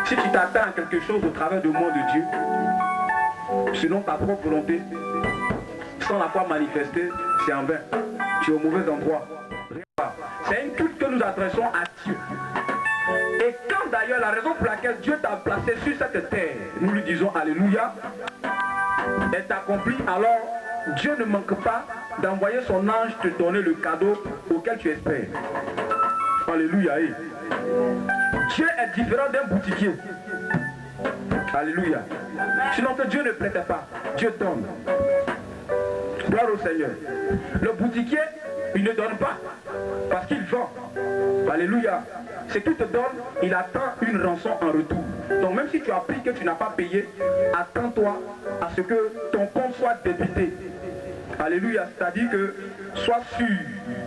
Si tu t'attends à quelque chose au travers du monde de Dieu, selon ta propre volonté, sans la foi manifestée, c'est en vain. Tu es au mauvais endroit. C'est une culte que nous adressons à Dieu. Et quand d'ailleurs la raison pour laquelle Dieu t'a placé sur cette terre, nous lui disons Alléluia, est accomplie, alors Dieu ne manque pas d'envoyer son ange te donner le cadeau auquel tu espères. Alléluia. Dieu est différent d'un boutiquier. Alléluia. Sinon que Dieu ne prête pas, Dieu donne. Gloire au Seigneur. Le boutiquier, il ne donne pas parce qu'il vend. Alléluia. Ce qu'il te donne, il attend une rançon en retour. Donc même si tu as pris que tu n'as pas payé, attends-toi à ce que ton compte soit débité. Alléluia. C'est-à-dire que sois sûr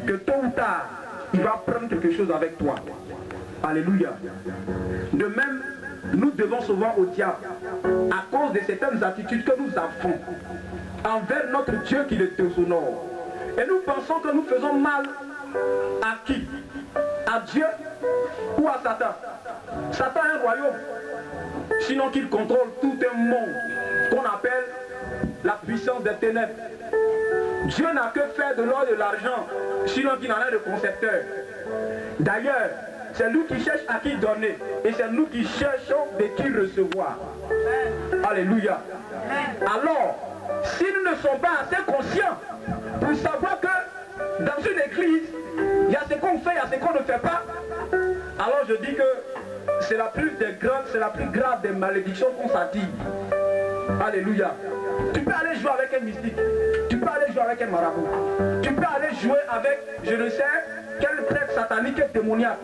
que tôt ou tard, il va prendre quelque chose avec toi. Alléluia. De même, nous devons souvent au diable à cause de certaines attitudes que nous avons envers notre Dieu qui le déshonore. Et nous pensons que nous faisons mal à qui? À Dieu ou à Satan? Satan est un royaume, sinon qu'il contrôle tout un monde qu'on appelle la puissance des ténèbres. Dieu n'a que faire de l'or et de l'argent, sinon qu'il en est le concepteur. D'ailleurs, c'est nous qui cherchons à qui donner et c'est nous qui cherchons de qui recevoir. Alléluia. Alors, si nous ne sommes pas assez conscients pour savoir que dans une église, il y a ce qu'on fait, il y a ce qu'on ne fait pas, alors je dis que c'est la plus grave des malédictions qu'on s'attire. Alléluia. Tu peux aller jouer avec un mystique, tu peux aller jouer avec un marabout, tu peux aller jouer avec, je ne sais, quel prêtre satanique et démoniaque,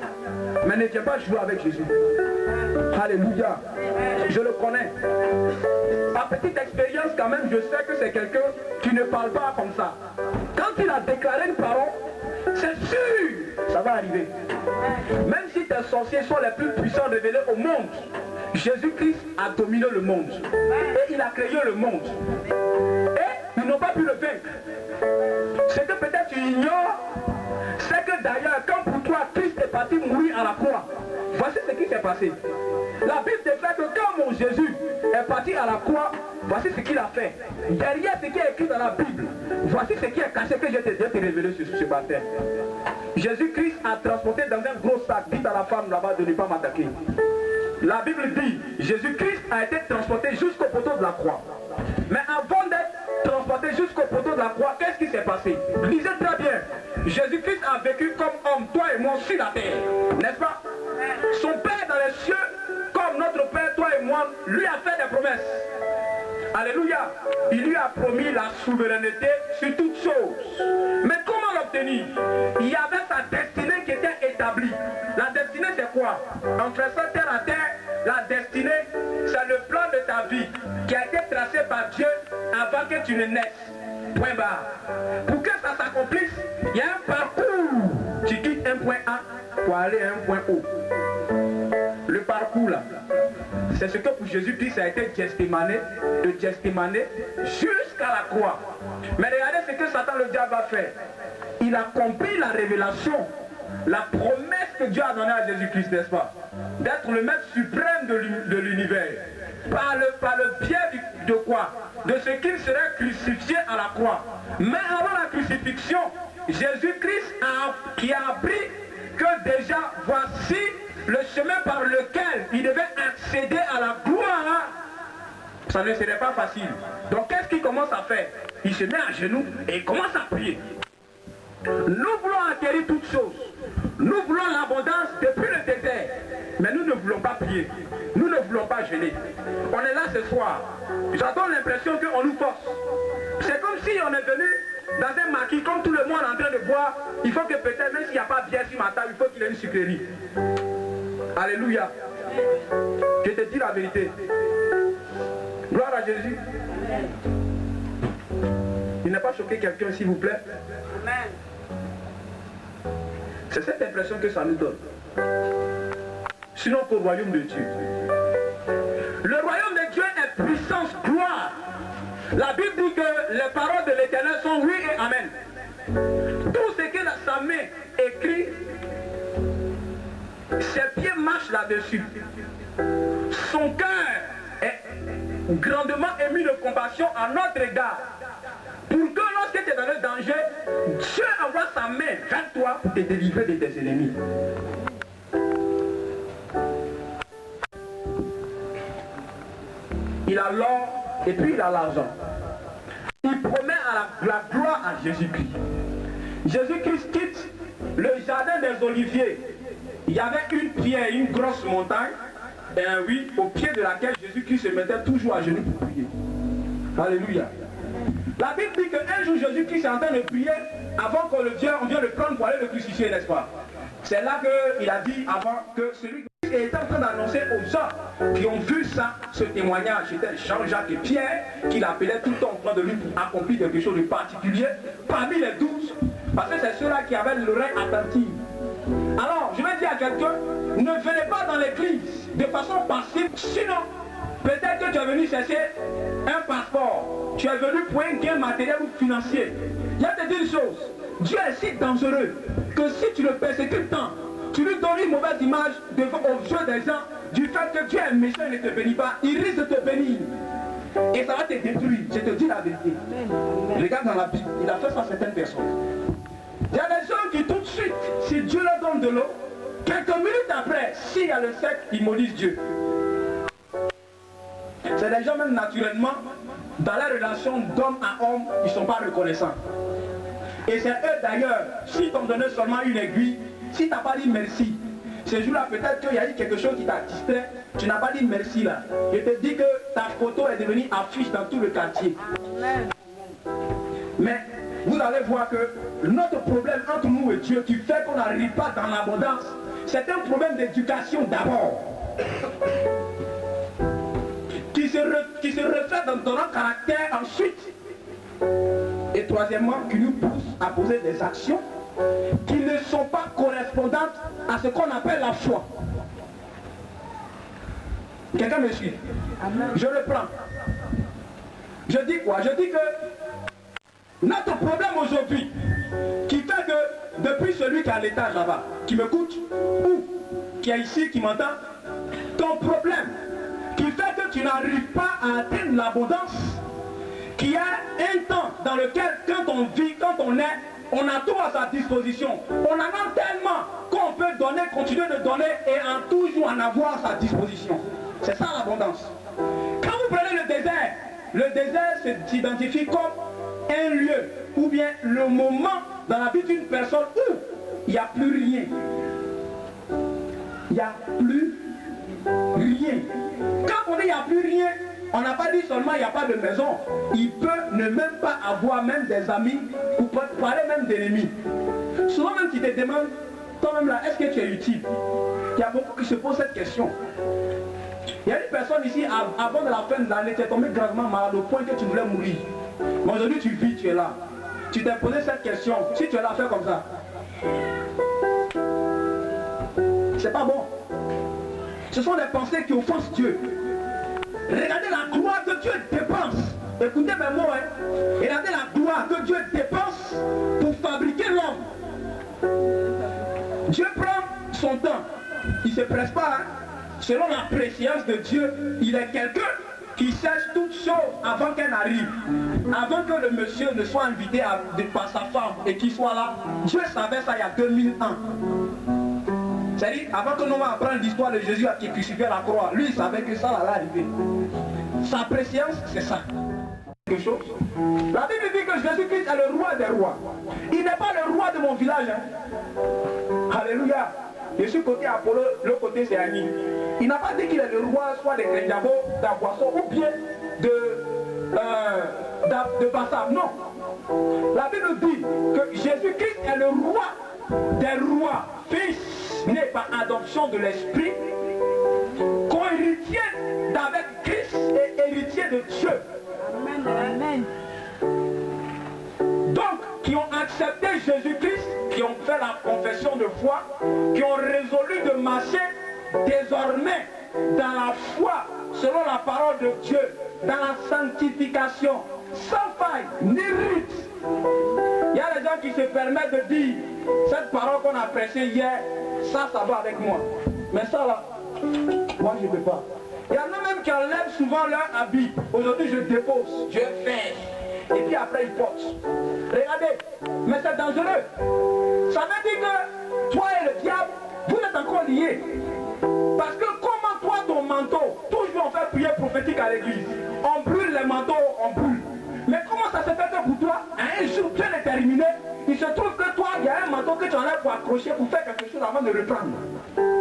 mais ne viens pas jouer avec Jésus. Alléluia. Je le connais. Par petite expérience quand même, je sais que c'est quelqu'un qui ne parle pas comme ça. Quand il a déclaré une parole, c'est sûr, ça va arriver. Même si tes sorciers sont les plus puissants révélés au monde, Jésus-Christ a dominé le monde. Et il a créé le monde. Et ils n'ont pas pu le vaincre. Ce que peut-être tu ignores, c'est que d'ailleurs, quand pour toi Christ est parti mourir à la croix, voici ce qui s'est passé. La Bible déclare que quand mon Jésus est parti à la croix, voici ce qu'il a fait. Derrière ce qui est écrit dans la Bible, voici ce qui est caché que je t'ai révélé sur ce baptême. Jésus-Christ a transporté dans un gros sac, dit à la femme là-bas de ne pas m'attaquer. La Bible dit, Jésus-Christ a été transporté jusqu'au poteau de la croix. Mais avant d'être transporté jusqu'au poteau de la croix, qu'est-ce qui s'est passé? Lisez très bien. Jésus-Christ a vécu comme homme, toi et moi, sur la terre. N'est-ce pas? Son Père dans les cieux, comme notre Père, toi et moi, lui a fait des promesses. Alléluia. Il lui a promis la souveraineté sur toutes choses. Mais comment l'obtenir? Il y avait sa destinée qui était établie. La destinée c'est quoi? En faisant terre à terre, la destinée c'est le plan de ta vie qui a été tracé par Dieu avant que tu ne naisses. Point barre. Pour que ça s'accomplisse, il y a un parcours. Tu quittes un point A pour aller à un point O. Le parcours là, c'est ce que pour Jésus-Christ a été Gethsémané, de Gethsémané jusqu'à la croix. Mais regardez ce que Satan le diable a fait. Il a compris la révélation, la promesse que Dieu a donnée à Jésus-Christ, n'est-ce pas? D'être le maître suprême de l'univers. Par le biais de quoi? De ce qu'il serait crucifié à la croix. Mais avant la crucifixion, Jésus-Christ qui a appris que déjà voici le chemin par lequel il devait accéder à la gloire. Ça ne serait pas facile. Donc qu'est-ce qu'il commence à faire? Il se met à genoux et il commence à prier. Nous voulons acquérir toutes choses. Nous voulons l'abondance depuis le désert. Mais nous ne voulons pas prier. Nous ne voulons pas jeûner. On est là ce soir. J'adore l'impression qu'on nous force. C'est comme si on est venu dans un maquis, comme tout le monde est en train de boire. Il faut que peut-être, même s'il n'y a pas de bière sur ma table, il faut qu'il y ait une sucrerie. Alléluia. Je te dis la vérité. Gloire à Jésus. Il n'a pas choqué quelqu'un, s'il vous plaît. C'est cette impression que ça nous donne. Sinon qu'au royaume de Dieu. Le royaume de Dieu est puissance, gloire. La Bible dit que les paroles de l'Éternel sont oui et amen. Tout ce que sa main écrit, ses pieds marchent là-dessus. son cœur est grandement ému de compassion à notre égard. Pour que lorsque tu es dans le danger, Dieu envoie sa main vers toi pour te délivrer de tes ennemis. Il a l'or et puis il a l'argent. Il promet la gloire à Jésus-Christ. Jésus-Christ quitte le jardin des Oliviers. Il y avait une pierre, une grosse montagne, et oui, au pied de laquelle Jésus-Christ se mettait toujours à genoux pour prier. Alléluia. La Bible dit qu'un jour Jésus-Christ est en train de prier avant qu'on vienne le prendre pour aller le crucifier, n'est-ce pas? C'est là qu'il a dit avant que celui qui était en train d'annoncer aux gens qui ont vu ça, ce témoignage, c'était Jean-Jacques et Pierre, qu'il appelait tout le temps en train de lui pour accomplir quelque chose de particulier parmi les 12, parce que c'est ceux-là qui avaient l'oreille attentive. Alors, je vais dire à quelqu'un, ne venez pas dans l'église de façon passive, sinon, peut-être que tu es venu chercher un passeport, tu es venu pour un gain matériel ou financier. Il y a te dire une chose, Dieu est si dangereux que si tu le persécutes tant, tu lui donnes une mauvaise image aux yeux des gens du fait que Dieu est méchant et ne te bénit pas, il risque de te bénir. Et ça va te détruire, je te dis la vérité. Regarde dans la Bible, il a fait ça à certaines personnes. Il y a des gens qui tout de suite, si Dieu leur donne de l'eau, quelques minutes après, s'il y a le sec, ils maudissent Dieu. C'est des gens même naturellement, dans la relation d'homme à homme, ils ne sont pas reconnaissants. Et c'est eux d'ailleurs, s'ils t'ont donné seulement une aiguille, si tu n'as pas dit merci, ce jour-là peut-être qu'il y a eu quelque chose qui t'a distrait, tu n'as pas dit merci là. Je te dis que ta photo est devenue affiche dans tout le quartier. Mais vous allez voir que notre problème entre nous et Dieu qui fait qu'on n'arrive pas dans l'abondance, c'est un problème d'éducation d'abord. Qui se reflète dans notre caractère ensuite. Et troisièmement, qui nous pousse à poser des actions qui ne sont pas correspondantes à ce qu'on appelle la foi. Quelqu'un me suit? Amen. Je le prends. Je dis quoi? Je dis que notre problème aujourd'hui, qui fait que depuis celui qui est à l'étage là-bas, qui me coûte, ou qui est ici, qui m'entend, ton problème, qui fait que tu n'arrives pas à atteindre l'abondance, qui a un temps dans lequel, quand on vit, quand on est, on a tout à sa disposition. On en a tellement qu'on peut donner, continuer de donner et en toujours en avoir à sa disposition. C'est ça l'abondance. Quand vous prenez le désert s'identifie comme un lieu ou bien le moment dans la vie d'une personne où il n'y a plus rien. Il n'y a plus rien. Quand on dit il n'y a plus rien, on n'a pas dit seulement il n'y a pas de maison. Il peut ne même pas avoir même des amis ou parler même d'ennemis. Souvent même tu te demandes, toi-même là, est-ce que tu es utile? Il y a beaucoup qui se posent cette question. Il y a une personne ici, avant de la fin de l'année, tu es tombé gravement malade au point que tu voulais mourir. Mais aujourd'hui tu vis, tu es là. Tu t'es posé cette question. Si tu es là, fais comme ça. C'est pas bon. Ce sont des pensées qui offensent Dieu. Regardez la gloire que Dieu dépense. Écoutez mes mots, hein. Regardez la gloire que Dieu dépense pour fabriquer l'homme. Dieu prend son temps. Il ne se presse pas. Hein. Selon la préscience de Dieu, il est quelqu'un qui cherche toutes choses avant qu'elle arrive. Avant que le monsieur ne soit invité par sa femme et qu'il soit là. Dieu savait ça il y a 2000 ans. C'est-à-dire, avant que nous apprenions l'histoire de Jésus qui est crucifié à la croix, lui il savait que ça allait arriver. Sa préscience, c'est ça. Quelque chose. La Bible dit que Jésus-Christ est le roi des rois. Il n'est pas le roi de mon village. Hein. Alléluia. Je suis côté Apollo, l'autre côté c'est Annie. Il n'a pas dit qu'il est le roi soit de Grendiabo, d'Aboisson ou bien de Bassam. Non. La Bible dit que Jésus-Christ est le roi des rois, fils né par adoption de l'esprit, co-héritier d'avec Christ et héritier de Dieu. Amen. Donc, qui ont accepté Jésus-Christ, qui ont fait la confession de foi, qui ont résolu de marcher désormais dans la foi, selon la parole de Dieu, dans la sanctification, sans faille, ni rite. Il y a des gens qui se permettent de dire, cette parole qu'on a prêchée hier, ça va avec moi. Mais ça là, moi je ne peux pas. Il y en a même qui enlèvent souvent leur habit. Aujourd'hui, je dépose, je fais. Et puis après, ils portent. Regardez, mais c'est dangereux. Ça veut dire que toi et le diable, vous êtes encore liés. Parce que comment toi, ton manteau, toujours on fait prière prophétique à l'église. On brûle les manteaux, on brûle. Mais comment ça se fait que pour toi, à un jour bien déterminé, il se trouve que toi, il y a un manteau que tu enlèves pour accrocher, pour faire quelque chose avant de reprendre.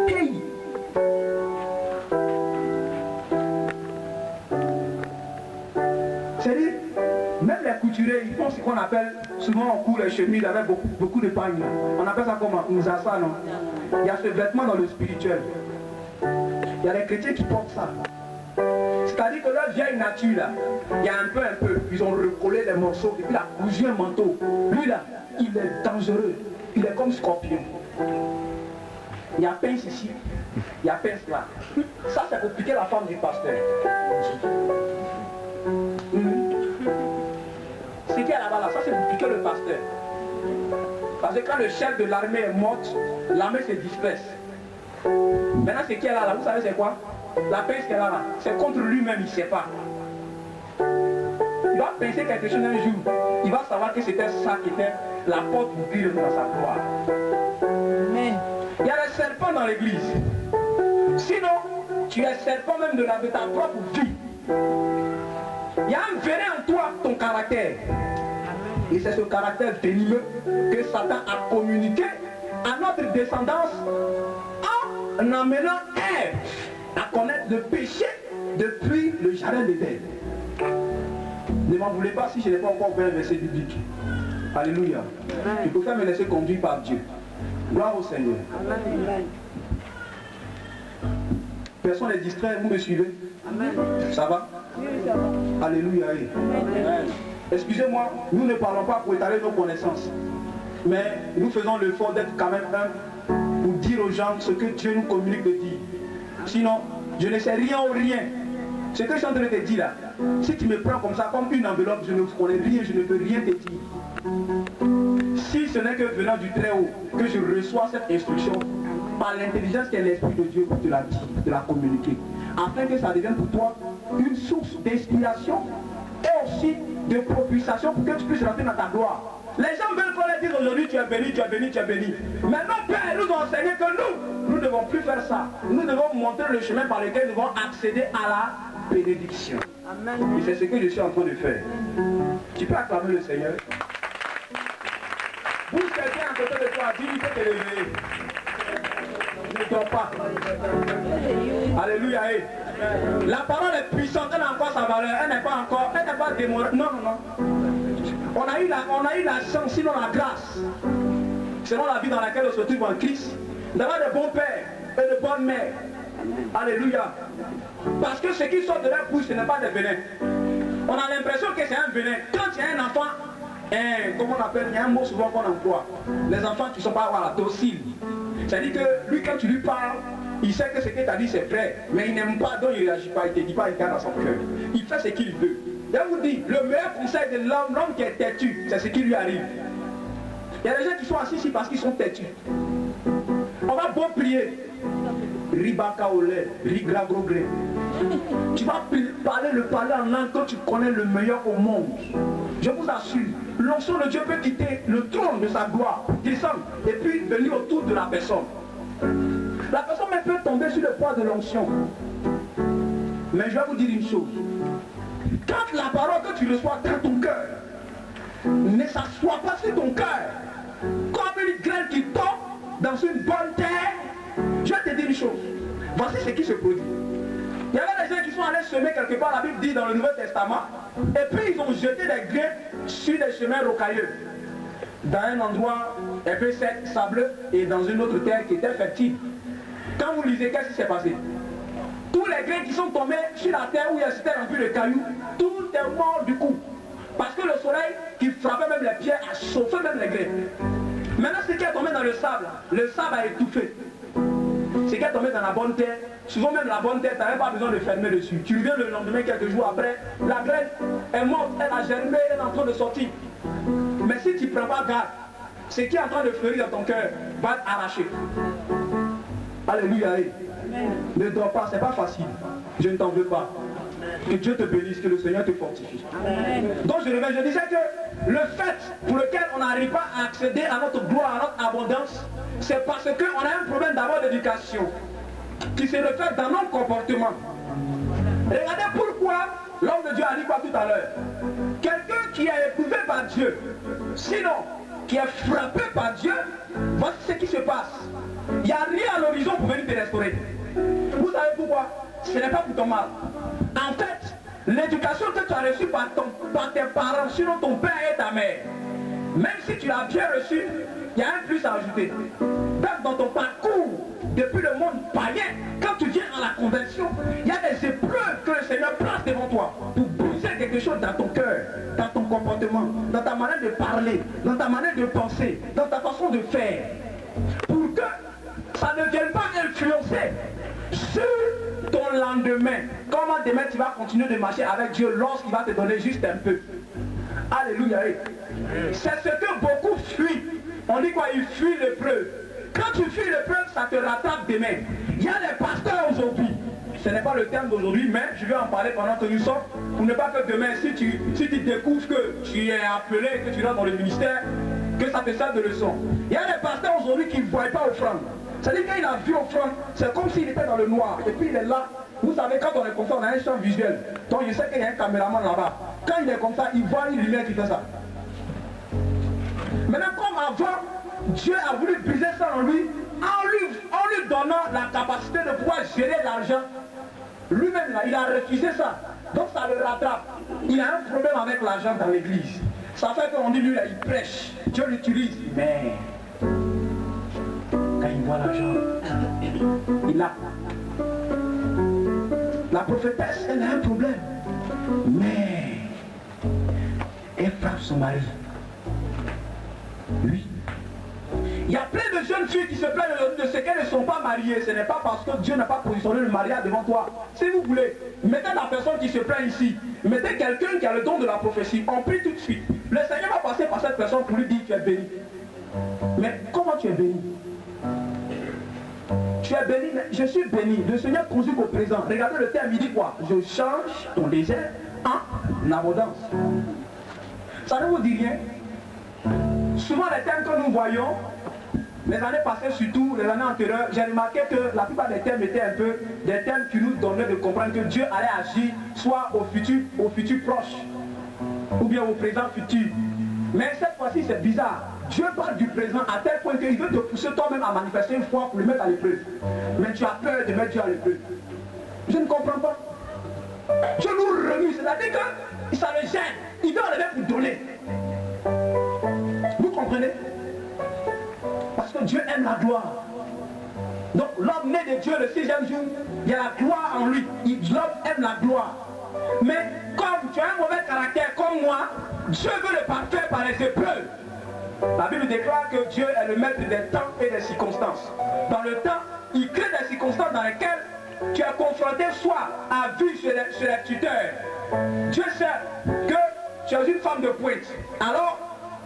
Hey. C'est-à-dire, même les couturiers, ils font ce qu'on appelle, souvent on court les chemises avec beaucoup de pagne. On appelle ça comment? Moussassa, non? Il y a ce vêtement dans le spirituel. Il y a des chrétiens qui portent ça. C'est-à-dire que leur vieille nature, là, il y a un peu, ils ont recollé les morceaux et puis il a cousu un manteau. Lui là, il est dangereux. Il est comme scorpion. Il y a pince ici, il y a pince là. Ça, c'est pour piquer la femme du pasteur. Ce qui est là-bas, là, ça c'est pour piquer le pasteur. Parce que quand le chef de l'armée est mort, l'armée se disperse. Maintenant, ce qui est là, vous savez c'est quoi? La pince qui est là, c'est contre lui-même, il ne sait pas. Il va penser quelque chose un jour. Il va savoir que c'était ça qui était la porte pour vivre dans sa gloire. Mais il y a des serpents dans l'église. Sinon, tu es serpent même de ta propre vie. Il y a un venin en toi, ton caractère. Et c'est ce caractère venimeux que Satan a communiqué à notre descendance en amenant Ève à connaître le péché depuis le jardin d'Éden. Ne m'en voulez pas si je n'ai pas encore fait un verset biblique. Alléluia. Je préfère me laisser conduire par Dieu. Gloire au Seigneur. Amen. Personne n'est distrait, vous me suivez? Amen. Ça va? Oui, ça va. Alléluia. Amen. Excusez-moi, nous ne parlons pas pour étaler nos connaissances. Mais nous faisons l'effort d'être quand même un pour dire aux gens ce que Dieu nous communique de dire. Sinon, je ne sais rien ou rien. Ce que je suis en train de te dire là, si tu me prends comme ça, comme une enveloppe, je ne connais rien, je ne peux rien te dire. Si ce n'est que venant du Très-Haut, que je reçois cette instruction, par l'intelligence qui est l'Esprit de Dieu pour te la dire, pour te la communiquer, afin que ça devienne pour toi une source d'inspiration et aussi de propulsation pour que tu puisses rentrer dans ta gloire. Les gens veulent qu'on leur dise aujourd'hui tu es béni, tu es béni, tu es béni. Mais nos pères nous ont enseigné que nous ne devons plus faire ça. Nous devons montrer le chemin par lequel nous devons accéder à la bénédiction. Amen. Et c'est ce que je suis en train de faire. Tu peux acclamer le Seigneur. Bouge quelqu'un à côté de toi, dis-lui que tu es réveillé. Ne dors pas. Alléluia. La parole est puissante, elle a encore sa valeur, elle n'est pas démoralisée. Non. On a eu la chance, sinon la grâce, selon la vie dans laquelle on se trouve en Christ, d'avoir de bons pères et de bonnes mères. Alléluia. Parce que ce qui sort de leur bouche, ce n'est pas des venins. On a l'impression que c'est un venin. Quand il y a un enfant, comment on appelle, il y a un mot souvent qu'on emploie. Les enfants qui ne sont pas dociles. C'est-à-dire que lui, quand tu lui parles, il sait que ce qu'il t'a dit c'est vrai, mais il n'aime pas, donc il ne réagit pas, il ne te dit pas, il garde dans son cœur. Il fait ce qu'il veut. Je vous dis, le meilleur conseil de l'homme qui est têtu, c'est ce qui lui arrive. Il y a des gens qui sont assis ici parce qu'ils sont têtus. On va beau prier. Ribaka au lait, rigra gros gré. Tu vas parler en langue que tu connais le meilleur au monde. Je vous assure, l'onction de Dieu peut quitter le trône de sa gloire, descendre et puis venir autour de la personne. La personne même peut tomber sur le poids de l'onction. Mais je vais vous dire une chose. Quand la parole que tu reçois dans ton cœur ne s'assoit pas sur ton cœur, comme une graine qui tombe dans une bonne terre, je vais te dire une chose. Voici ce qui se produit. Il y avait des gens qui sont allés semer quelque part, la Bible dit dans le Nouveau Testament, et puis ils ont jeté des grains sur des chemins rocailleux. Dans un endroit un peu sec, sableux, et dans une autre terre qui était fertile. Quand vous lisez, qu'est-ce qui s'est passé? Tous les grains qui sont tombés sur la terre où il s'était rempli de cailloux, tout est mort du coup. Parce que le soleil qui frappait même les pierres a chauffé même les grains. Maintenant, ce qui est tombé dans le sable a étouffé. Ce qui est tombé dans la bonne terre, souvent même la bonne terre, tu n'avais pas besoin de fermer dessus. Tu reviens le lendemain, quelques jours après, la graine est morte, elle a germé, elle est en train de sortir. Mais si tu ne prends pas garde, ce qui est en train de fleurir dans ton cœur va t'arracher. Alléluia. Ne dors pas, c'est pas facile. Je ne t'en veux pas. Que Dieu te bénisse, que le Seigneur te fortifie. Donc je reviens, je disais que le fait pour lequel on n'arrive pas à accéder à notre gloire, à notre abondance, c'est parce qu'on a un problème d'abord d'éducation qui se reflète dans nos comportements. Regardez pourquoi l'homme de Dieu a dit quoi tout à l'heure. Quelqu'un qui est éprouvé par Dieu, sinon qui est frappé par Dieu, voici ce qui se passe. Il n'y a rien à l'horizon pour venir te restaurer. Vous savez pourquoi? Ce n'est pas pour ton mal. En fait, l'éducation que tu as reçue par tes parents, sinon ton père et ta mère, même si tu l'as bien reçue, il y a un plus à ajouter. Donc dans ton parcours, depuis le monde païen, quand tu viens à la conversion, il y a des épreuves que le Seigneur place devant toi pour briser quelque chose dans ton cœur, dans ton comportement, dans ta manière de parler, dans ta manière de penser, dans ta façon de faire, pour que ça ne vienne pas influencer sur ton lendemain. Comment demain tu vas continuer de marcher avec Dieu lorsqu'il va te donner juste un peu. Alléluia. C'est ce que beaucoup fuient. On dit quoi? Ils fuient l'épreuve. Quand tu fuis l'épreuve, ça te rattrape demain. Il y a des pasteurs aujourd'hui. Ce n'est pas le terme d'aujourd'hui, mais je vais en parler pendant que nous sommes. Pour ne pas que demain, si tu découvres que tu es appelé, que tu rentres dans le ministère, que ça te sert de leçon. Il y a des pasteurs aujourd'hui qui ne voient pas offrande. C'est-à-dire qu'il a vu offrande, c'est comme s'il était dans le noir. Et puis il est là. Vous savez, quand on est comme ça, on a un champ visuel. Donc je sais qu'il y a un caméraman là-bas. Quand il est comme ça, il voit une lumière qui fait ça. Maintenant, comme avant, Dieu a voulu briser ça en lui, en lui donnant la capacité de pouvoir gérer l'argent. Lui-même, il a refusé ça. Donc ça le rattrape. Il a un problème avec l'argent dans l'église. Ça fait qu'on dit, lui, là, il prêche. Dieu l'utilise. Mais quand il voit l'argent, il a. La prophétesse, elle a un problème. Mais elle frappe son mari. Lui. Il y a plein de jeunes filles qui se plaignent de ce qu'elles ne sont pas mariées. Ce n'est pas parce que Dieu n'a pas positionné le mariage devant toi. Si vous voulez, mettez la personne qui se plaint ici. Mettez quelqu'un qui a le don de la prophétie. On prie tout de suite. Le Seigneur va passer par cette personne pour lui dire tu es béni. Mais comment tu es béni? Tu es béni, mais je suis béni. Le Seigneur conjugue au présent. Regardez le terme, il dit quoi? Je change ton désert en abondance. Ça ne vous dit rien? Souvent les thèmes que nous voyons, les années passées surtout, les années antérieures, j'ai remarqué que la plupart des thèmes étaient un peu des thèmes qui nous donnaient de comprendre que Dieu allait agir soit au futur proche, ou bien au présent futur. Mais cette fois-ci c'est bizarre. Dieu parle du présent à tel point qu'il veut te pousser toi-même à manifester une foi pour le mettre à l'épreuve. Mais tu as peur de mettre Dieu à l'épreuve. Je ne comprends pas. Dieu nous remue, c'est-à-dire que ça le gêne. Il veut enlever pour donner. Vous comprenez? Parce que Dieu aime la gloire. Donc l'homme né de Dieu le 6e jour, il y a la gloire en lui. L'homme aime la gloire. Mais comme tu as un mauvais caractère comme moi, Dieu veut le parfaire par les épreuves. La Bible déclare que Dieu est le maître des temps et des circonstances. Dans le temps, il crée des circonstances dans lesquelles tu es confronté soit à vue chez les tuteurs. Dieu sait que tu es une femme de pointe. Alors,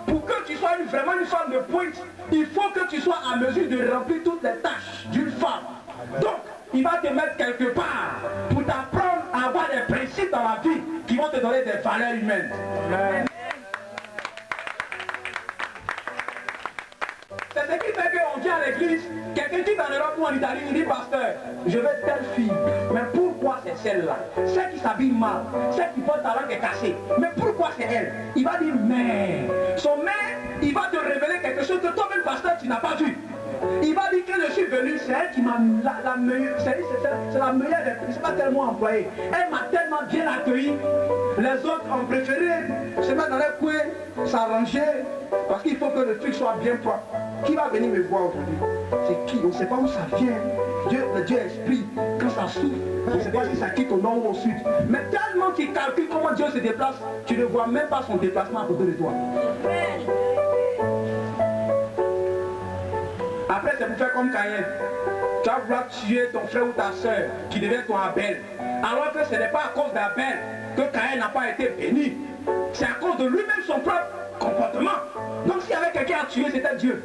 pour que tu sois vraiment une femme de pointe, il faut que tu sois à mesure de remplir toutes les tâches d'une femme. Donc, il va te mettre quelque part pour t'apprendre à avoir des principes dans la vie qui vont te donner des valeurs humaines. Amen. C'est ce qui fait qu'on vient à l'église, quelqu'un qui va en Europe ou en Italie, il dit pasteur, je veux telle fille. Mais pourquoi c'est celle-là? Celle qui s'habille mal, celle qui porte ta langue est cassée. Mais pourquoi c'est elle? Il va dire mais. Son mais, il va te révéler quelque chose que toi-même pasteur tu n'as pas vu. Il va dire que je suis venu, c'est elle qui m'a la meilleure, c'est la meilleure des, je ne sais pas tellement employée. Elle m'a tellement bien accueilli. Les autres ont préféré se mettre dans les coins, s'arranger, parce qu'il faut que le truc soit bien propre. Qui va venir me voir aujourd'hui? C'est qui? On ne sait pas où ça vient. Le Dieu esprit, quand ça souffle, on ne sait pas si ça quitte au nord ou au sud. Mais tellement qu'il calcule comment Dieu se déplace, tu ne vois même pas son déplacement à côté de toi. Après, c'est pour faire comme Caïn. Tu vas vouloir tuer ton frère ou ta soeur qui devient ton Abel. Alors que ce n'est pas à cause d'Abel que Caïn n'a pas été béni. C'est à cause de lui-même son propre comportement. Donc s'il y avait quelqu'un à tuer, c'était Dieu.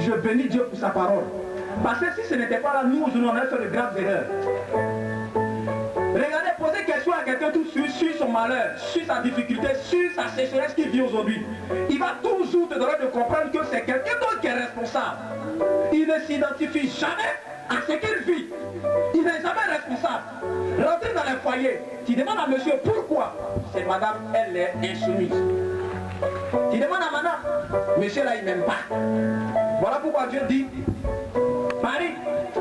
Je bénis Dieu pour sa parole. Parce que si ce n'était pas là, nous, on aurait fait de graves erreurs. Regardez, posez question à quelqu'un tout sur son malheur, sur sa difficulté, sur sa sécheresse qu'il vit aujourd'hui. Il va toujours te donner de comprendre que c'est quelqu'un d'autre qui est responsable. Il ne s'identifie jamais à ce qu'il vit. Il n'est jamais responsable. Rentrez dans les foyers, tu demandes à monsieur pourquoi. C'est madame, elle est insoumise. Tu demandes à madame, monsieur là il n'aime pas. Voilà pourquoi Dieu dit, Marie,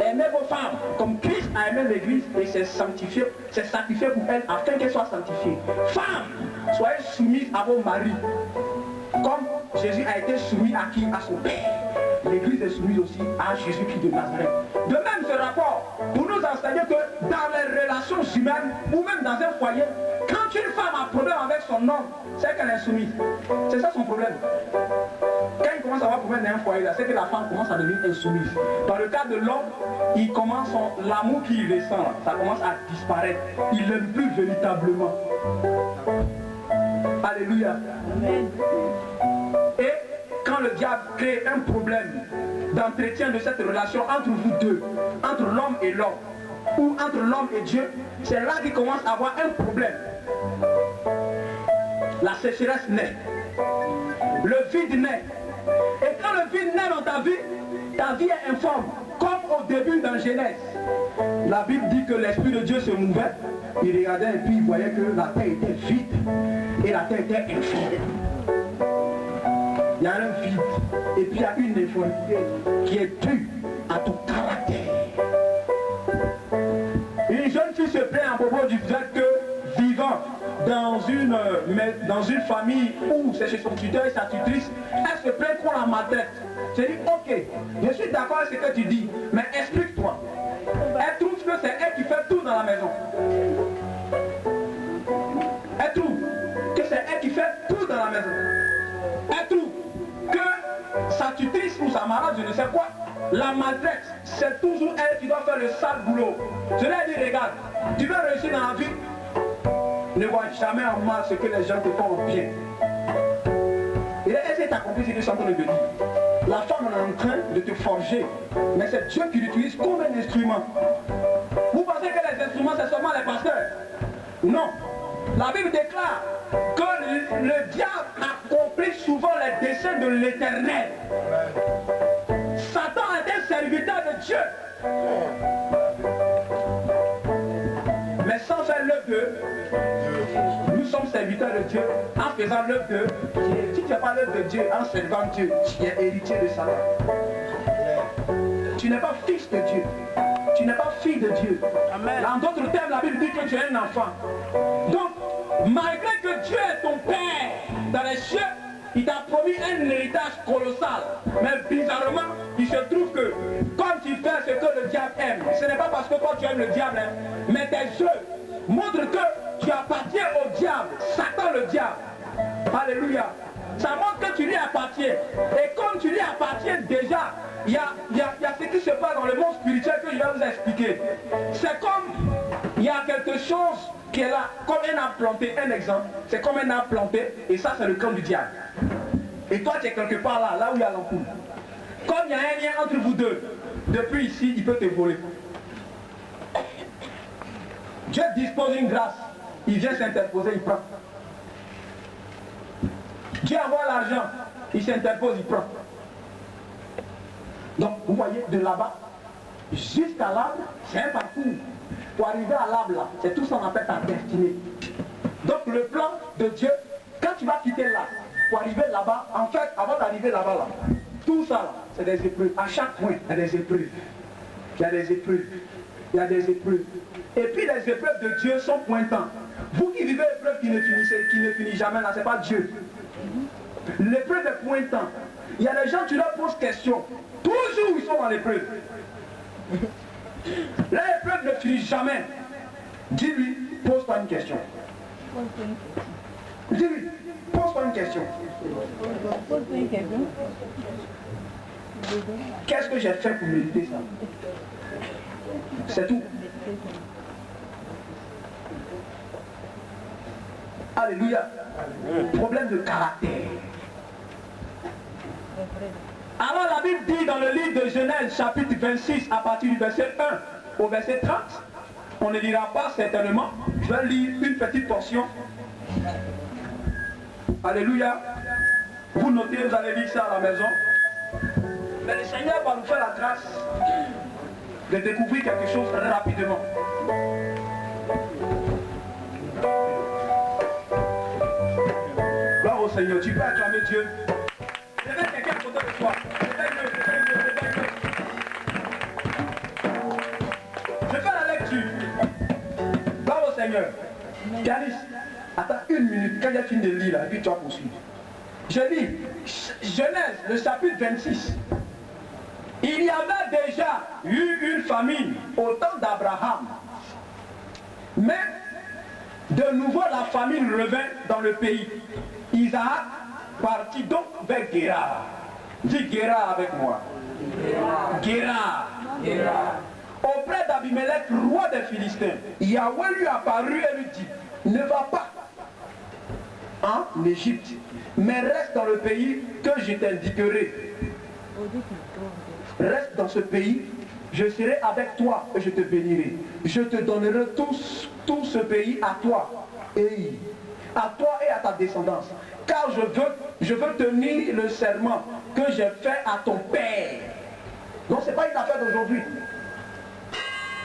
aimez vos femmes comme Christ a aimé l'église et s'est sanctifié pour elle afin qu'elle soit sanctifiée. Femmes, soyez soumises à vos maris. Comme Jésus a été soumis à qui? À son Père. L'église est soumise aussi à Jésus-Christ de Nazareth. De même ce rapport, pour nous enseigner que dans les relations humaines, ou même dans un foyer, quand une femme a un problème avec son homme, c'est qu'elle est soumise. C'est ça son problème. Quand il commence à avoir un problème dans un foyer, c'est que la femme commence à devenir insoumise. Dans le cas de l'homme, il commence l'amour qu'il ressent, ça commence à disparaître. Il n'aime plus véritablement. Alléluia. Amen. Et quand le diable crée un problème d'entretien de cette relation entre vous deux, entre l'homme et l'homme, ou entre l'homme et Dieu, c'est là qu'il commence à avoir un problème. La sécheresse naît. Le vide naît. Et quand le vide naît dans ta vie est informe, comme au début dans Genèse. La Bible dit que l'Esprit de Dieu se mouvait, il regardait et puis il voyait que la terre était vide et la terre était informe. Il y a un vide et puis il y a une informité qui est due à ton caractère. Une jeune fille se plaint à propos du fait que vivant dans une famille où c'est chez son tuteur et sa tutrice, elle se plaint qu'on la maltraite. Je dis ok, je suis d'accord avec ce que tu dis, mais explique-toi. Elle trouve que c'est elle qui fait tout dans la maison. Elle trouve que c'est elle qui fait tout dans la maison. Elle trouve que sa tutrice ou sa marade, je ne sais quoi, la maltraite. C'est toujours elle qui doit faire le sale boulot. Je lui ai dit, regarde, tu veux réussir dans la vie, ne vois jamais en mal ce que les gens te font en bien. Et là, est-ce que tu as compris ce que je suis en train de dire? La femme est en train de te forger, mais c'est Dieu qui l'utilise comme un instrument. Vous pensez que les instruments, c'est seulement les pasteurs? Non. La Bible déclare que le diable accomplit souvent les desseins de l'Éternel. Satan est un serviteur de Dieu. Mais sans faire l'œuvre de nous sommes serviteurs de Dieu en faisant l'œuvre de Dieu. Si tu n'as pas l'œuvre de Dieu en servant Dieu, tu es héritier de Satan. Tu n'es pas fils de Dieu. Tu n'es pas fille de Dieu. Amen. En d'autres termes, la Bible dit que tu es un enfant. Donc, malgré que Dieu est ton Père dans les cieux, il t'a promis un héritage colossal. Mais bizarrement, il se trouve que comme tu fais ce que le diable aime, ce n'est pas parce que toi tu aimes le diable, mais tes œuvres montrent que tu appartiens au diable, Satan le diable. Alléluia. Ça montre que tu lui appartiens. Et comme tu lui appartiens déjà, il y a ce qui se passe dans le monde spirituel que je vais vous expliquer. C'est comme il y a quelque chose qui est là, comme un arbre planté, un exemple. C'est comme un arbre planté, et ça c'est le camp du diable. Et toi tu es quelque part là où il y a l'ampoule. Comme il y a un lien entre vous deux, depuis ici, il peut te voler. Dieu dispose une grâce, il vient s'interposer, il prend. Dieu envoie l'argent, il s'interpose, il prend. Donc, vous voyez, de là-bas, jusqu'à l'arbre, c'est un parcours. Pour arriver à l'arbre là, c'est tout ça qu'on appelle ta destinée. Donc, le plan de Dieu, quand tu vas quitter là, pour arriver là-bas, en fait, avant d'arriver là-bas, là, tout ça là, c'est des épreuves. À chaque point, il y a des épreuves. Il y a des épreuves. Il y a des épreuves. Et puis, les épreuves de Dieu sont pointantes. Vous qui vivez l'épreuve qui ne finit jamais là, c'est pas Dieu. L'épreuve est pointante. Il y a des gens, tu leur poses question. Toujours ils sont dans l'épreuve. L'épreuve ne finit jamais. Dis-lui, pose-toi une question. Dis-lui, pose-toi une question. Qu'est-ce que j'ai fait pour mériter ça? C'est tout. Alléluia. Problème de caractère. Alors la Bible dit dans le livre de Genèse, chapitre 26, à partir du verset 1 au verset 30, on ne lira pas certainement, je vais lire une petite portion. Alléluia. Vous notez, vous allez lire ça à la maison. Mais le Seigneur va nous faire la grâce de découvrir quelque chose rapidement. Gloire au Seigneur, tu peux acclamer Dieu. Réveille quelqu'un autour de toi. Réveille-le, réveille-le, réveille-le. Je fais la lecture. Gloire au Seigneur. Canis, attends une minute, quand j'ai fini de lire là, et puis tu vas poursuivre. Je lis Genèse, le chapitre 26. Il y avait déjà eu une famine au temps d'Abraham. Mais de nouveau la famine revint dans le pays. Isaac partit donc vers Guérar. Dis Guérar avec moi. Guérar. Auprès d'Abimelech, roi des Philistins. Yahweh lui apparut et lui dit, ne va pas en Égypte, mais reste dans le pays que je t'indiquerai. Reste dans ce pays, je serai avec toi et je te bénirai. Je te donnerai tout ce pays à toi et à ta descendance. Car je veux tenir le serment que j'ai fait à ton père. Donc ce n'est pas une affaire d'aujourd'hui.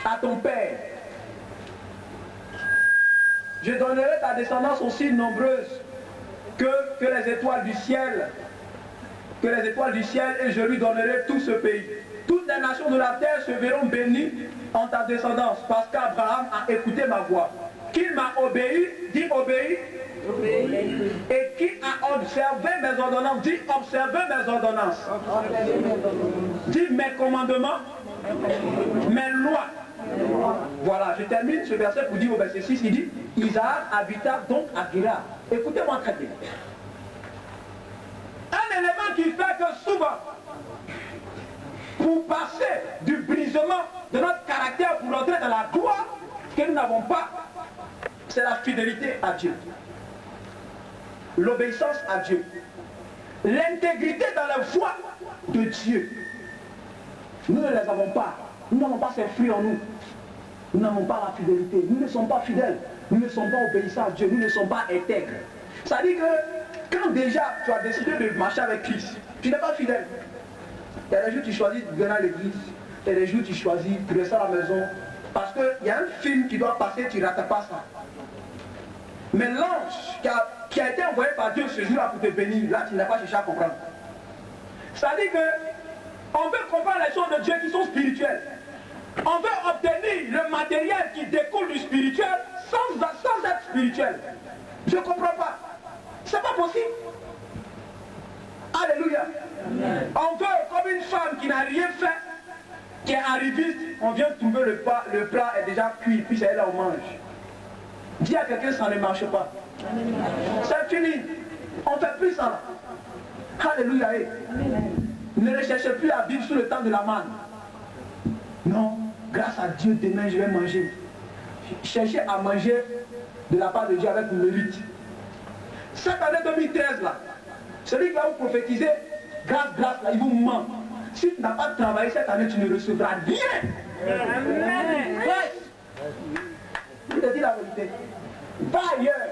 À ton père. Je donnerai ta descendance aussi nombreuse que les étoiles du ciel. Que les étoiles du ciel, et je lui donnerai tout ce pays. Toutes les nations de la terre se verront bénies en ta descendance, parce qu'Abraham a écouté ma voix. Qu'il m'a obéi, dit obéi, et qui a observé mes ordonnances, dit observé mes ordonnances. Dit mes commandements, mes lois. Voilà, je termine ce verset pour dire au verset 6, il dit, Isaac habita donc à Guérar. Écoutez-moi très bien. Un élément qui fait que souvent, pour passer du brisement de notre caractère pour entrer dans la gloire que nous n'avons pas, c'est la fidélité à Dieu. L'obéissance à Dieu. L'intégrité dans la voie de Dieu. Nous ne les avons pas. Nous n'avons pas ces fruits en nous. Nous n'avons pas la fidélité. Nous ne sommes pas fidèles. Nous ne sommes pas obéissants à Dieu. Nous ne sommes pas intègres. Ça dit que quand déjà tu as décidé de marcher avec Christ, tu n'es pas fidèle. Il y a des jours tu choisis de venir à l'église. Il y a des jours tu choisis de rester à la maison. Parce qu'il y a un film qui doit passer, tu ne rates pas ça. Mais l'ange qui a été envoyé par Dieu ce jour-là pour te bénir, là tu n'as pas cherché à comprendre. Ça dit que on veut comprendre les choses de Dieu qui sont spirituelles. On veut obtenir le matériel qui découle du spirituel sans être spirituel. Je ne comprends pas. C'est pas possible. Alléluia. Amen. On veut, comme une femme qui n'a rien fait, qui est arriviste, on vient trouver le plat est déjà cuit, puis c'est elle on mange. Dis à quelqu'un, ça ne marche pas. C'est fini. On ne fait plus ça. Alléluia. Amen. Ne recherchez plus à vivre sous le temps de la manne. Non, grâce à Dieu, demain je vais manger. Cherchez à manger de la part de Dieu avec le mérite. Cette année 2013 là, celui qui va vous prophétiser, grâce là, il vous ment. Si tu n'as pas travaillé cette année, tu ne recevras rien. Amen. Je te dis la vérité. Va ailleurs.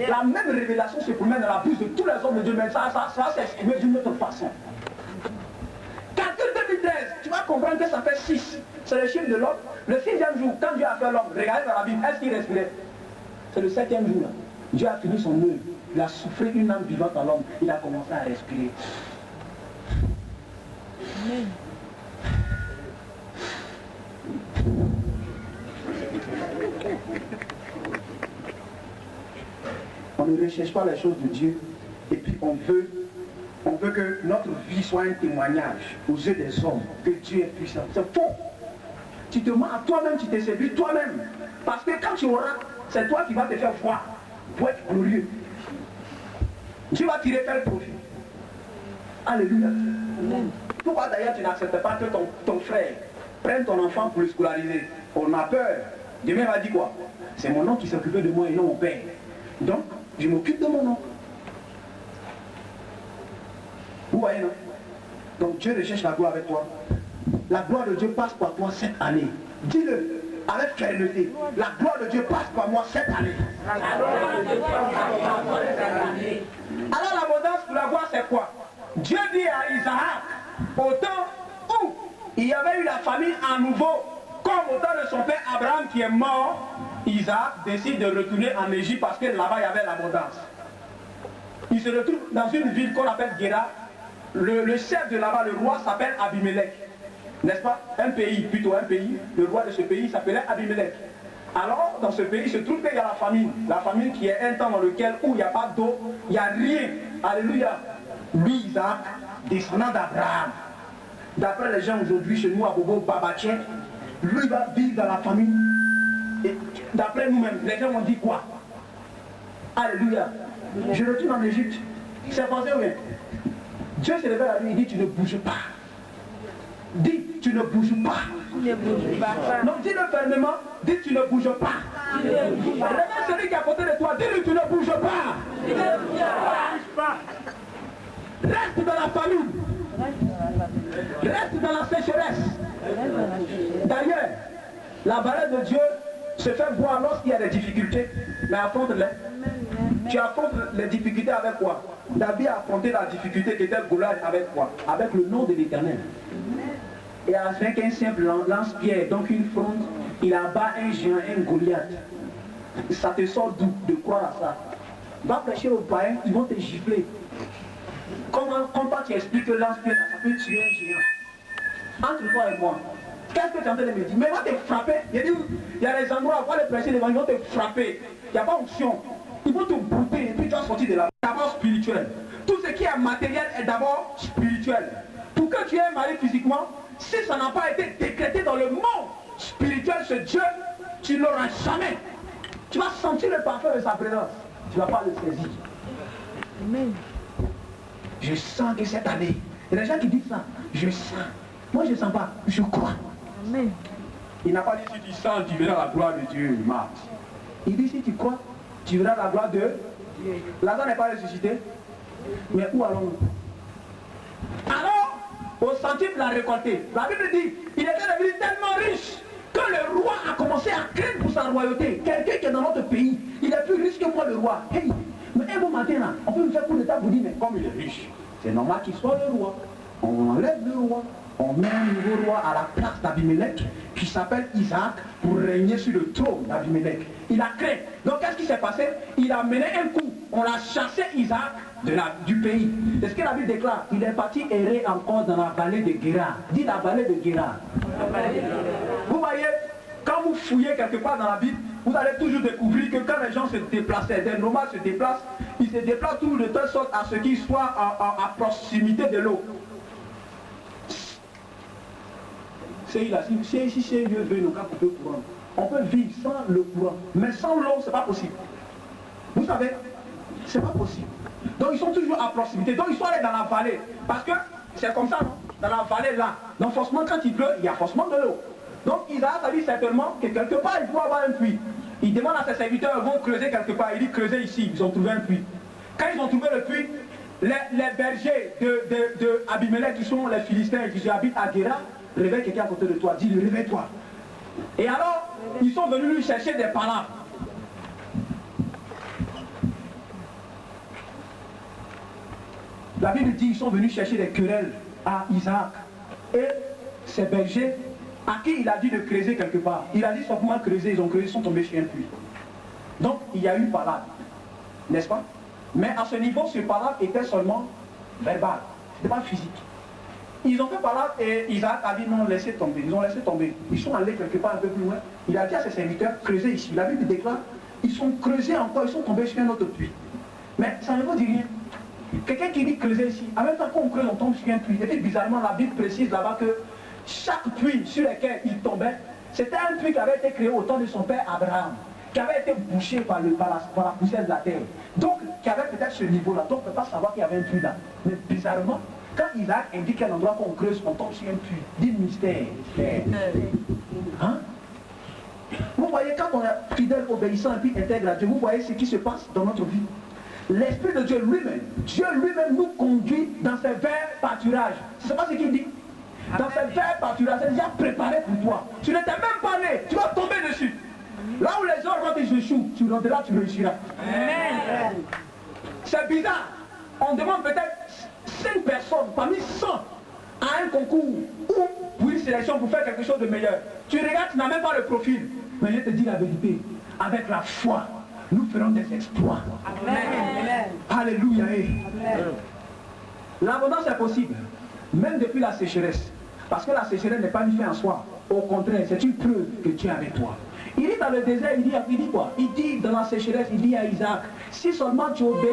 La même révélation se promène dans la bouche de tous les hommes de Dieu, mais ça s'exprimer d'une autre façon. Calcul 2013, tu vas comprendre que ça fait 6. C'est le chiffre de l'homme. Le 6e jour, quand Dieu a fait l'homme, regardez dans la Bible, est-ce qu'il respirait? C'est le 7e jour là. Dieu a fini son œuvre. Il a soufflé une âme vivante à l'homme. Il a commencé à respirer. Amen. On ne recherche pas les choses de Dieu. Et puis on veut que notre vie soit un témoignage aux yeux des hommes que Dieu est puissant. C'est faux. Tu te mens à toi-même, tu te séduis toi-même. Parce que quand tu auras, c'est toi qui vas te faire voir pour être glorieux. Dieu va tirer quel profit? Alléluia. Amen. Pourquoi d'ailleurs tu n'acceptes pas que ton frère prenne ton enfant pour le scolariser? On a peur. Demain il va dire quoi? C'est mon oncle qui s'occupait de moi et non mon père. Donc, je m'occupe de mon oncle. Vous voyez, non? Donc Dieu recherche la gloire avec toi. La gloire de Dieu passe par toi cette année. Dis-le avec fermeté. La gloire de Dieu passe par moi cette année. Alors l'abondance pour la gloire c'est quoi? Dieu dit à Isaac, au temps où il y avait eu la famine à nouveau, comme au temps de son père Abraham qui est mort, Isaac décide de retourner en Égypte parce que là-bas il y avait l'abondance. Il se retrouve dans une ville qu'on appelle Guéra. Le chef de là-bas, le roi s'appelle Abimelech. N'est-ce pas? Un pays, plutôt un pays. Le roi de ce pays s'appelait Abimelech. Alors, dans ce pays, il se trouve qu'il y a la famine. La famine qui est un temps dans lequel où il n'y a pas d'eau, il n'y a rien. Alléluia. Lui, Isaac, descendant d'Abraham. D'après les gens aujourd'hui, chez nous, à Bobo Babatien, lui va vivre dans la famine. Et d'après nous-mêmes, les gens ont dit quoi? Alléluia. Je retourne en Égypte. C'est pensé ou bien? Dieu se révèle à lui, il dit tu ne bouges pas. Dis tu ne bouges pas. Ne bouge pas. Non, dis-le fermement, dis tu ne bouges pas. Réveille celui qui est à côté de toi, dis-lui tu ne bouges pas. Ne bouge pas. Reste dans la famine. Reste dans la sécheresse. D'ailleurs, la valeur de Dieu se fait voir lorsqu'il y a des difficultés, mais affronte-les. Tu affrontes les difficultés avec quoi? David a affronté la difficulté qui était Goliath avec quoi? Avec le nom de l'Éternel. Et avec un simple lance-pierre, donc une fronde, il abat un géant, un Goliath. Ça te sort d'où de croire à ça? Va prêcher aux païens, ils vont te gifler. Comment tu expliques que lance-pierre, ça peut tuer un géant? Entre toi et moi, qu'est-ce que tu es en train de me dire? Mais ils vont te frapper. Il y a des endroits où les prêcher devant, ils vont te frapper. Il n'y a pas option. Ils vont te bouter et puis tu vas sortir de là. D'abord spirituel. Tout ce qui est matériel est d'abord spirituel. Pour que tu aies un mari physiquement, si ça n'a pas été décrété dans le monde spirituel, ce Dieu, tu ne l'auras jamais. Tu vas sentir le parfum de sa présence. Tu ne vas pas le saisir. Amen. Je sens que cette année, il y a des gens qui disent ça. Je sens. Moi je ne sens pas. Je crois. Amen. Il n'a pas dit si tu sens, tu verras la gloire de Dieu, Marc. Il dit si tu crois, tu verras la gloire de Dieu. Lazare n'est pas ressuscité. Mais où allons-nous? Alors, au centime de la récolter, la Bible dit, il était devenu tellement riche que le roi a commencé à craindre pour sa royauté. Quelqu'un qui est dans notre pays, il est plus riche que moi le roi. Hey, mais un bon matin là, on peut me faire coup d'état pour dire, mais comme il est riche, c'est normal qu'il soit le roi. On enlève le roi. On met un nouveau roi à la place d'Abimelech qui s'appelle Isaac pour régner sur le trône d'Abimelech. Il a craint. Donc qu'est-ce qui s'est passé? Il a mené un coup. On a chassé Isaac du pays. Est-ce que la Bible déclare? Il est parti errer encore dans la vallée de Guéra. Dis la vallée de Guéra. Vous voyez, quand vous fouillez quelque part dans la Bible, vous allez toujours découvrir que quand les gens se déplaçaient, des nomades se déplacent, ils se déplacent toujours de telle sorte à ce qu'ils soient à proximité de l'eau. Si Dieu veut nous couper le courant, on peut vivre sans le courant, mais sans l'eau, c'est pas possible. Vous savez, c'est pas possible. Donc ils sont toujours à proximité. Donc ils sont allés dans la vallée. Parce que c'est comme ça, non? Dans la vallée là. Donc forcément, quand il pleut, il y a forcément de l'eau. Donc Isaac a dit certainement que quelque part, il faut avoir un puits. Il demande à ses serviteurs, ils vont creuser quelque part. Il dit creuser ici. Ils ont trouvé un puits. Quand ils ont trouvé le puits, les bergers de Abimelech, qui sont les Philistins qui habitent à Guéra, réveille quelqu'un à côté de toi, dis-lui, réveille-toi. Et alors, ils sont venus lui chercher des palabres. La Bible dit qu'ils sont venus chercher des querelles à Isaac. Et ces bergers, à qui il a dit de creuser quelque part, il a dit simplement creuser, ils ont creusé, ils sont tombés sur un puits. Donc, il y a eu palabre, n'est-ce pas? Mais à ce niveau, ce palabre était seulement verbal, ce n'était pas physique. Ils ont fait palabre et Isaac a dit non, laissez tomber. Ils ont laissé tomber. Ils sont allés quelque part un peu plus loin. Il a dit à ses serviteurs, creusez ici. La Bible déclare, ils sont creusés encore, ils sont tombés sur un autre puits. Mais ça ne veut dire rien. Quelqu'un qui dit creuser ici, en même temps qu'on creuse, on tombe sur un puits. Et puis bizarrement, la Bible précise là-bas que chaque puits sur lequel il tombait, c'était un puits qui avait été créé au temps de son père Abraham, qui avait été bouché par la poussière de la terre. Donc, qui avait peut-être ce niveau-là. Donc, on ne peut pas savoir qu'il y avait un puits là. Mais bizarrement, quand Isaac indique un endroit qu'on creuse, on tombe sur un puits. Dit mystère. Hein? Vous voyez, quand on est fidèle, obéissant et puis intègre à Dieu, vous voyez ce qui se passe dans notre vie. l'Esprit de Dieu lui-même nous conduit dans ses verts pâturages. C'est pas ce qu'il dit. Dans ses verts pâturages, c'est déjà préparé pour toi. Tu n'étais même pas né, tu vas tomber dessus. Là où les autres vont dire j'échoue, tu rentres tu réussiras. C'est bizarre. On demande peut-être 5 personnes parmi 100 à un concours ou pour une sélection pour faire quelque chose de meilleur. Tu regardes, tu n'as même pas le profil. Mais je te dis la vérité, avec la foi, nous ferons des exploits. Amen. Alléluia. L'abondance est possible, même depuis la sécheresse. Parce que la sécheresse n'est pas une fin en soi. Au contraire, c'est une preuve que Dieu est avec toi. Il dit dans le désert, il dit quoi? Il dit dans la sécheresse, il dit à Isaac, si seulement tu obéis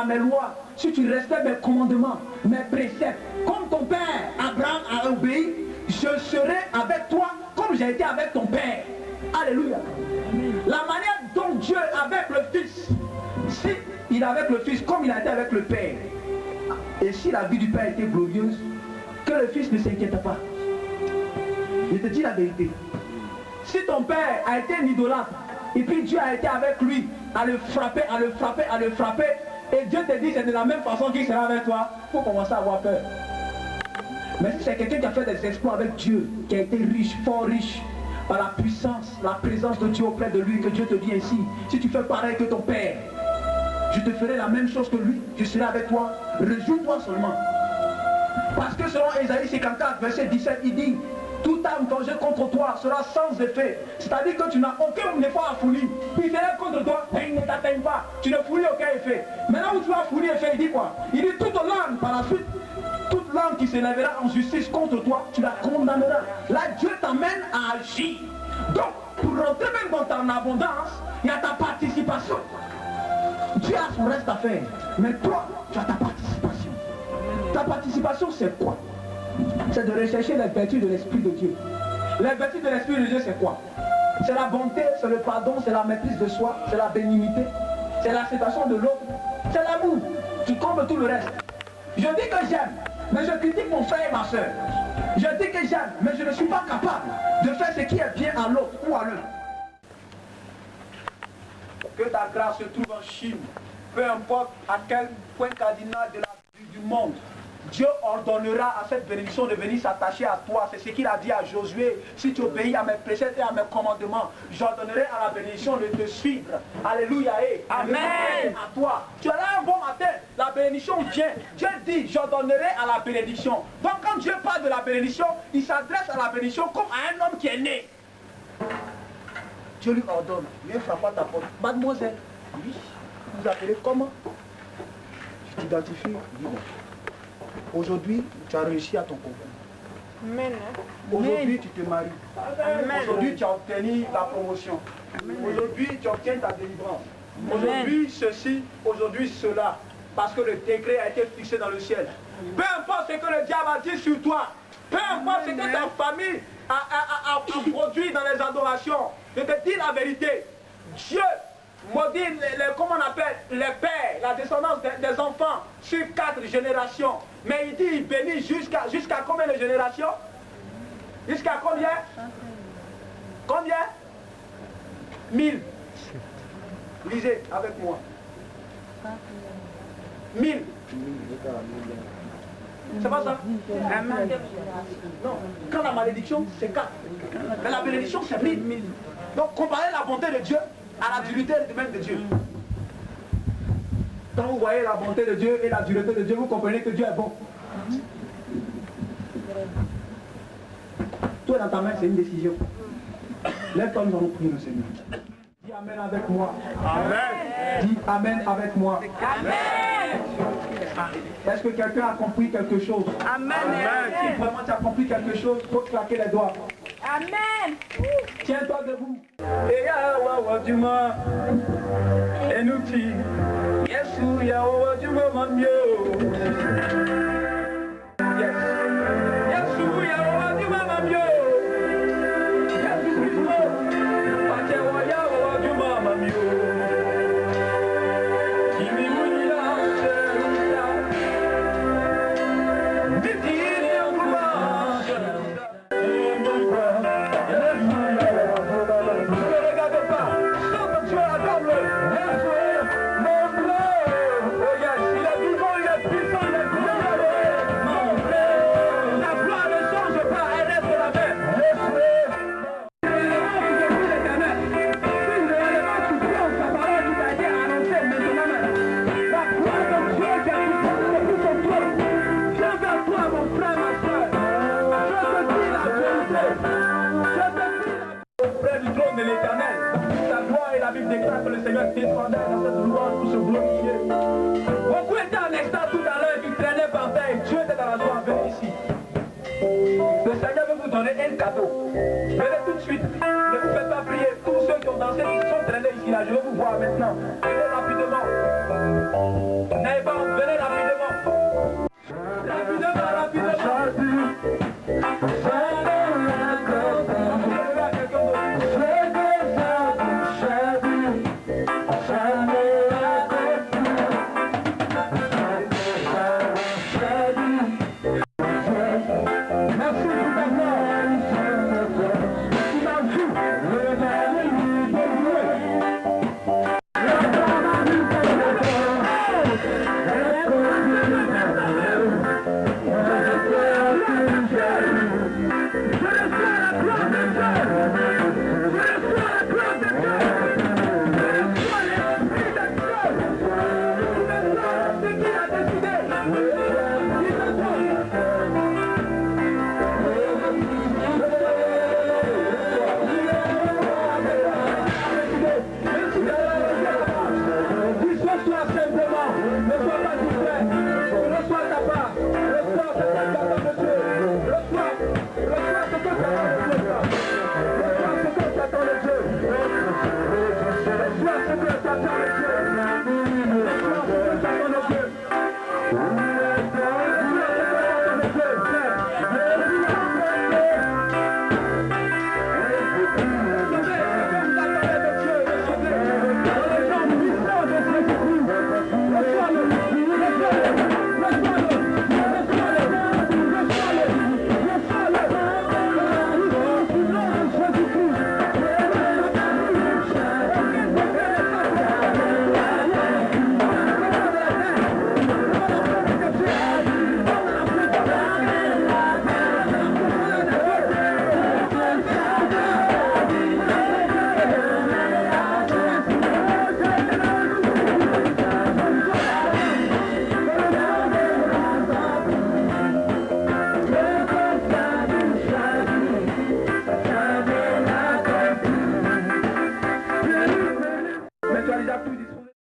à mes lois, si tu respectes mes commandements, mes préceptes, comme ton père Abraham a obéi, je serai avec toi comme j'ai été avec ton père. Alléluia. La manière dont Dieu est avec le Fils, si il est avec le Fils comme il a été avec le Père, et si la vie du Père était glorieuse, que le Fils ne s'inquiète pas. Je te dis la vérité. Si ton père a été un idolâtre, et puis Dieu a été avec lui, à le frapper, à le frapper, à le frapper, et Dieu te dit c'est de la même façon qu'il sera avec toi, il faut commencer à avoir peur. Mais si c'est quelqu'un qui a fait des exploits avec Dieu, qui a été riche, fort riche, par la puissance, la présence de Dieu auprès de lui, que Dieu te dit ainsi, si tu fais pareil que ton père, je te ferai la même chose que lui, je serai avec toi, réjouis-toi seulement. Parce que selon Ésaïe 54, verset 17, il dit, toute âme vengée contre toi sera sans effet. C'est-à-dire que tu n'as aucun effort à fournir. Puis il fait contre toi, et il ne t'atteigne pas. Tu ne fournis aucun effet. Maintenant où tu vas fournir effet, il dit quoi? Il dit toute langue par la suite, toute langue qui s'élèvera en justice contre toi, tu la condamneras. Là, Dieu t'amène à agir. Donc, pour rentrer même dans ton abondance, il y a ta participation. Dieu a son reste à faire. Mais toi, tu as ta participation. Ta participation, c'est quoi? C'est de rechercher les vertus de l'Esprit de Dieu. Les vertus de l'Esprit de Dieu, c'est quoi? C'est la bonté, c'est le pardon, c'est la maîtrise de soi, c'est la bénignité, c'est l'acceptation de l'autre, c'est l'amour qui comble tout le reste. Je dis que j'aime, mais je critique mon frère et ma soeur. Je dis que j'aime, mais je ne suis pas capable de faire ce qui est bien à l'autre ou à l'un. Que ta grâce se trouve en Chine, peu importe à quel point cardinal de la vie du monde, Dieu ordonnera à cette bénédiction de venir s'attacher à toi. C'est ce qu'il a dit à Josué. Si tu obéis à mes préceptes et à mes commandements, j'ordonnerai à la bénédiction de te suivre. Alléluia. Amen. À toi. Tu as là un bon matin. La bénédiction vient. Dieu dit, j'ordonnerai à la bénédiction. Donc quand Dieu parle de la bénédiction, il s'adresse à la bénédiction comme à un homme qui est né. Dieu lui ordonne. Viens frapper à ta porte. Mademoiselle. Oui. Vous appelez comment? Je t'identifie. Dis-moi. Aujourd'hui, tu as réussi à ton concours. Aujourd'hui, tu te maries. Aujourd'hui, tu as obtenu la promotion. Aujourd'hui, tu obtiens ta délivrance. Aujourd'hui, ceci, aujourd'hui, cela. Parce que le décret a été fixé dans le ciel. Peu importe ce que le diable a dit sur toi, peu importe ce que ta famille a produit dans les adorations, je te dis la vérité. Dieu maudit comment on appelle les pères, la descendance des enfants sur 4 générations. Mais il dit, il bénit jusqu'à combien de générations? Jusqu'à combien? Combien? 1000. Lisez avec moi. 1000. C'est pas ça? Non. Quand la malédiction, c'est 4. Mais la bénédiction, c'est 1000. Donc comparez la bonté de Dieu à la dureté même de Dieu. Quand vous voyez la bonté de Dieu et la dureté de Dieu, vous comprenez que Dieu est bon. Tout est dans ta main, c'est une décision. Lève-toi, nous allons prier le Seigneur. Dis Amen avec moi. Amen. Dis Amen avec moi. Amen. Est-ce que quelqu'un a compris quelque chose? Amen. Si vraiment tu as compris quelque chose, il faut claquer les doigts. Amen. Tiens-toi debout. Et Yahweh du monde, et nous dit, Yesu Yahweh du monde, yes. Yesu Yahweh du monde, Yesu Christ, Patewa Yahweh du monde, Kimi Munia Seruta, Bidiri Angua. Ne regarde pas, sans que tu as la table. déclare que le Seigneur descendait dans cette louange pour se glorifier. Beaucoup étaient en extase tout à l'heure, qui traînaient par terre et Dieu était dans la joie. Venez ici. Le Seigneur veut vous donner un cadeau. Venez tout de suite. Ne vous faites pas prier. Tous ceux qui ont dansé, qui sont traînés ici, là, je veux vous voir maintenant. Venez rapidement. N'ayez pas honte, venez rapidement. Rapidement, rapidement. Reçois ta part, reçois ta part de Dieu, reçois ce que